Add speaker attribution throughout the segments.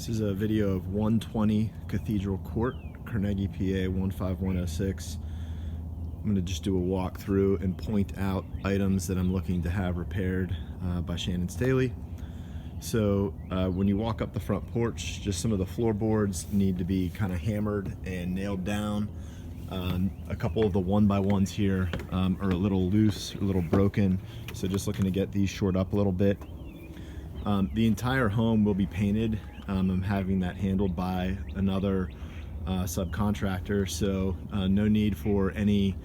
Speaker 1: This is a video of 120 Cathedral Court, Carnegie, PA 15106. I'm going to just do a walkthrough and point out items that I'm looking to have repaired by Shannon Staley. So when you walk up the front porch, just some of the floorboards need to be kind of hammered and nailed down. A couple of the 1x1s here are a little loose, a little broken, so just looking to get these shored up a little bit. The entire home will be painted. I'm having that handled by another subcontractor, so no need for any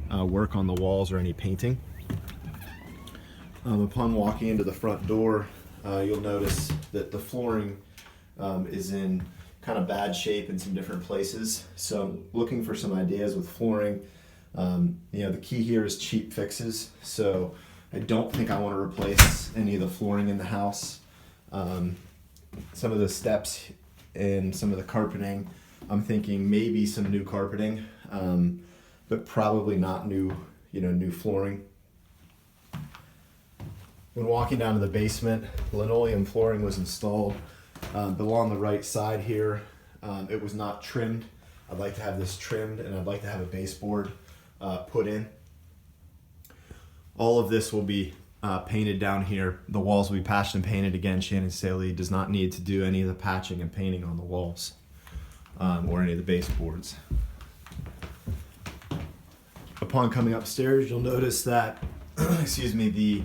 Speaker 1: work on the walls or any painting. Upon walking into the front door, you'll notice that the flooring is in kind of bad shape in some different places. So I'm looking for some ideas with flooring. The key here is cheap fixes. So I don't think I want to replace any of the flooring in the house. Some of the steps and some of the carpeting, I'm thinking maybe some new carpeting, but probably not new flooring. When walking down to the basement, linoleum flooring was installed. But along the right side here, it was not trimmed. I'd like to have this trimmed, and I'd like to have a baseboard put in. All of this will be painted down here. The walls will be patched and painted. Again, Shannon Staley does not need to do any of the patching and painting on the walls or any of the baseboards. Upon coming upstairs, you'll notice that the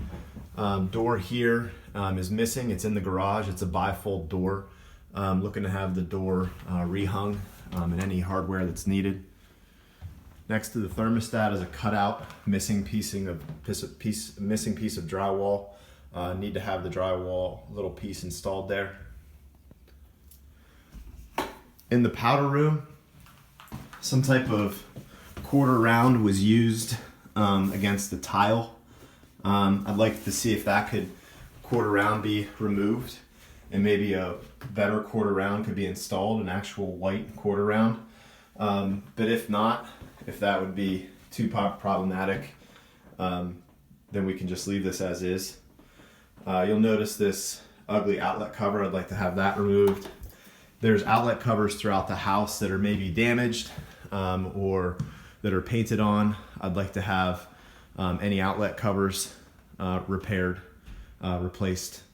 Speaker 1: door here is missing. It's in the garage. It's a bifold door. Looking to have the door rehung and any hardware that's needed. Next to the thermostat is a cutout, missing piece of drywall. Need to have the drywall little piece installed there. In the powder room, some type of quarter round was used against the tile. I'd like to see if that could quarter round be removed and maybe a better quarter round could be installed, an actual white quarter round. But if not, if that would be too problematic, then we can just leave this as is. You'll notice this ugly outlet cover. I'd like to have that removed. There's outlet covers throughout the house that are maybe damaged or that are painted on. I'd like to have any outlet covers repaired, replaced.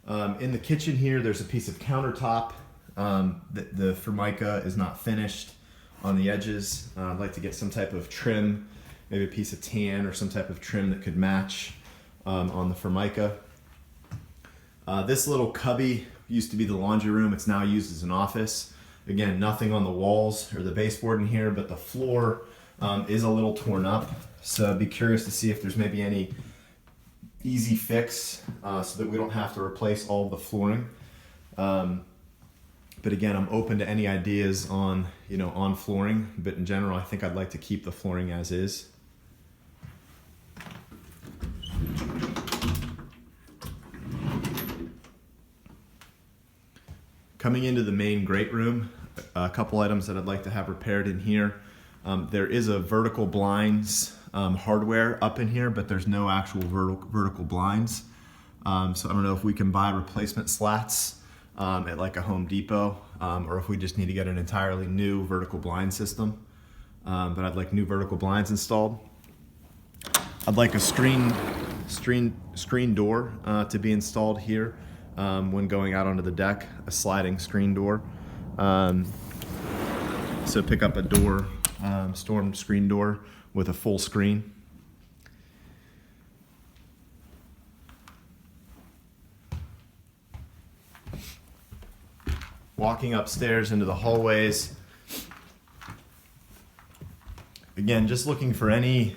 Speaker 1: In the kitchen here, there's a piece of countertop. The Formica is not finished on the edges. I'd like to get some type of trim, maybe a piece of tan or some type of trim that could match on the Formica. This little cubby used to be the laundry room. It's now used as an office. Again, nothing on the walls or the baseboard in here, but the floor is a little torn up. So I'd be curious to see if there's maybe any easy fix so that we don't have to replace all of the flooring. But again, I'm open to any ideas on flooring, but in general, I think I'd like to keep the flooring as is. Coming into the main great room, a couple items that I'd like to have repaired in here. There is a vertical blinds hardware up in here, but there's no actual vertical blinds. So I don't know if we can buy replacement slats at like a Home Depot, or if we just need to get an entirely new vertical blind system. But I'd like new vertical blinds installed. I'd like a screen door to be installed here when going out onto the deck, a sliding screen door. So pick up a door, storm screen door with a full screen. Walking upstairs into the hallways. Again, just looking for any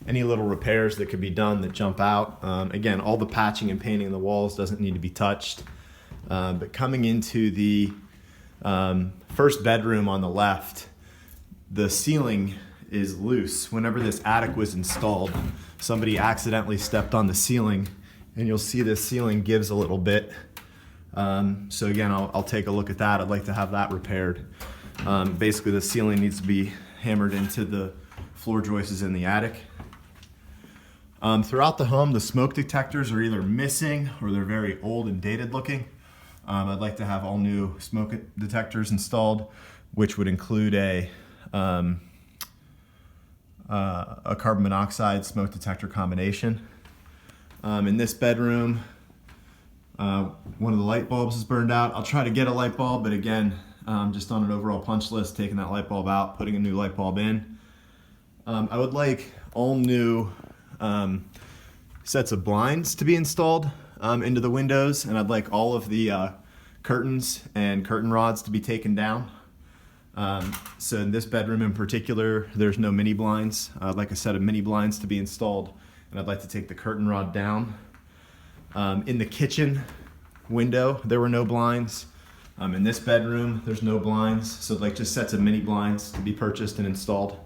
Speaker 1: little repairs that could be done that jump out. Again, all the patching and painting on the walls doesn't need to be touched. But coming into the first bedroom on the left, the ceiling is loose. Whenever this attic was installed, somebody accidentally stepped on the ceiling, and you'll see this ceiling gives a little bit. So again, I'll take a look at that. I'd like to have that repaired. Basically, the ceiling needs to be hammered into the floor joists in the attic. Throughout the home, the smoke detectors are either missing or they're very old and dated looking. I'd like to have all new smoke detectors installed, which would include a carbon monoxide smoke detector combination. In this bedroom, one of the light bulbs is burned out. I'll try to get a light bulb, but again, just on an overall punch list, taking that light bulb out, putting a new light bulb in. I would like all new sets of blinds to be installed into the windows, and I'd like all of the curtains and curtain rods to be taken down. So in this bedroom in particular, there's no mini blinds. I'd like a set of mini blinds to be installed, and I'd like to take the curtain rod down. In the kitchen window, there were no blinds. In this bedroom, there's no blinds. So like just sets of mini blinds to be purchased and installed.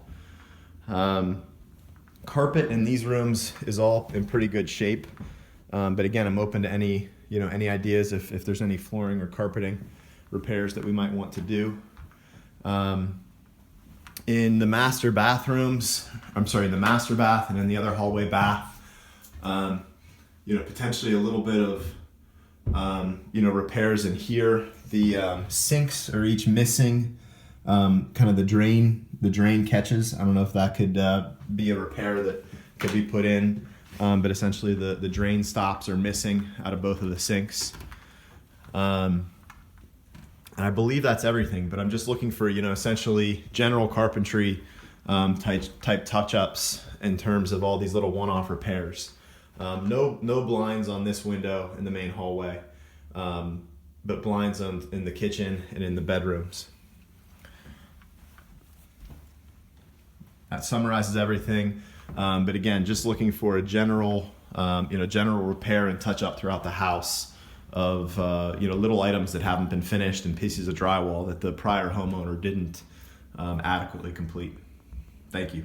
Speaker 1: Carpet in these rooms is all in pretty good shape. But again, I'm open to any ideas if there's any flooring or carpeting repairs that we might want to do. In the master bathrooms, the master bath and in the other hallway bath, potentially a little bit of, repairs in here. The sinks are each missing kind of the drain catches. I don't know if that could be a repair that could be put in, but essentially the drain stops are missing out of both of the sinks. And I believe that's everything, but I'm just looking for, essentially general carpentry type touch-ups in terms of all these little one-off repairs. No blinds on this window in the main hallway, but blinds in the kitchen and in the bedrooms. That summarizes everything, but again, just looking for a general repair and touch-up throughout the house of little items that haven't been finished and pieces of drywall that the prior homeowner didn't adequately complete. Thank you.